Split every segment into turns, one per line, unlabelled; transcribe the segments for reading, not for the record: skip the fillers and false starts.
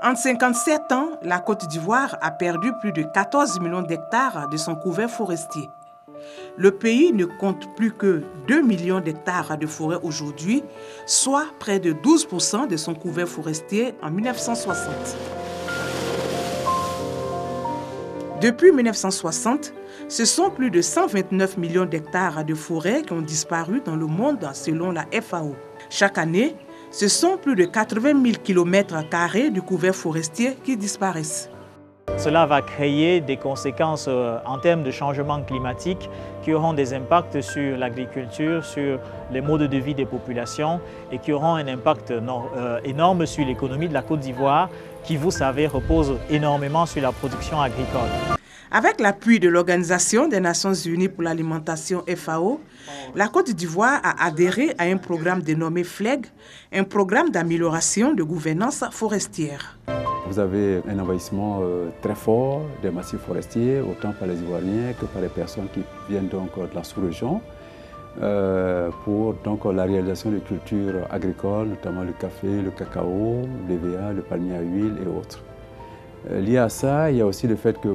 En 57 ans, la Côte d'Ivoire a perdu plus de 14 millions d'hectares de son couvert forestier. Le pays ne compte plus que 2 millions d'hectares de forêt aujourd'hui, soit près de 12% de son couvert forestier en 1960. Depuis 1960, ce sont plus de 129 millions d'hectares de forêt qui ont disparu dans le monde selon la FAO. Chaque année, ce sont plus de 80 000 km² du couvert forestier qui disparaissent.
Cela va créer des conséquences en termes de changement climatique qui auront des impacts sur l'agriculture, sur les modes de vie des populations et qui auront un impact énorme sur l'économie de la Côte d'Ivoire qui, vous savez, repose énormément sur la production agricole.
Avec l'appui de l'Organisation des Nations Unies pour l'alimentation FAO, la Côte d'Ivoire a adhéré à un programme dénommé FLEG, un programme d'amélioration de gouvernance forestière.
Vous avez un envahissement très fort des massifs forestiers, autant par les Ivoiriens que par les personnes qui viennent donc de la sous-région, pour donc la réalisation de cultures agricoles, notamment le café, le cacao, l'EVA, le palmier à huile et autres. Lié à ça, il y a aussi le fait que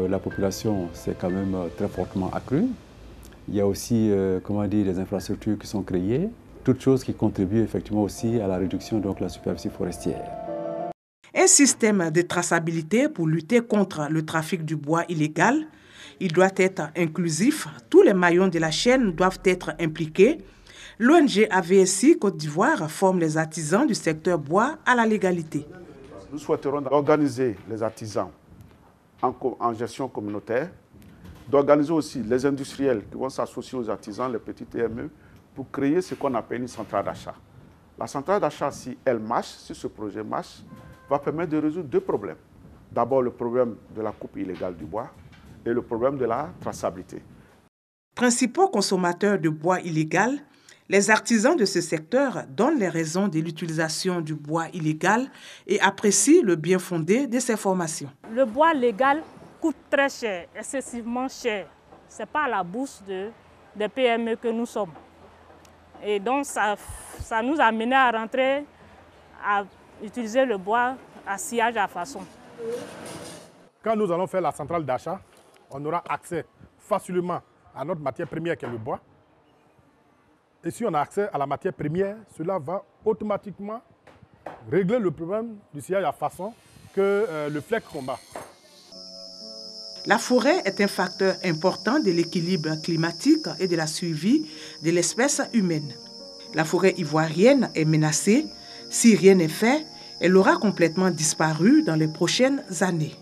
la population s'est quand même très fortement accrue. Il y a aussi des infrastructures qui sont créées, toutes choses qui contribuent effectivement aussi à la réduction de la superficie forestière.
Un système de traçabilité pour lutter contre le trafic du bois illégal. Il doit être inclusif, tous les maillons de la chaîne doivent être impliqués. L'ONG AVSI Côte d'Ivoire forme les artisans du secteur bois à la légalité.
Nous souhaiterons organiser les artisans en gestion communautaire, d'organiser aussi les industriels qui vont s'associer aux artisans, les petites TME, pour créer ce qu'on appelle une centrale d'achat. La centrale d'achat, si elle marche, si ce projet marche, va permettre de résoudre deux problèmes. D'abord, le problème de la coupe illégale du bois et le problème de la traçabilité.
Principaux consommateurs de bois illégal, les artisans de ce secteur donnent les raisons de l'utilisation du bois illégal et apprécient le bien fondé de ces formations.
Le bois légal coûte très cher, excessivement cher. Ce n'est pas à la bourse des PME que nous sommes. Et donc ça nous a amené à rentrer à utiliser le bois à sciage à façon.
Quand nous allons faire la centrale d'achat, on aura accès facilement à notre matière première qui est le bois. Et si on a accès à la matière première, cela va automatiquement régler le problème du sciage à façon que le FLEG combat.
La forêt est un facteur important de l'équilibre climatique et de la survie de l'espèce humaine. La forêt ivoirienne est menacée. Si rien n'est fait, elle aura complètement disparu dans les prochaines années.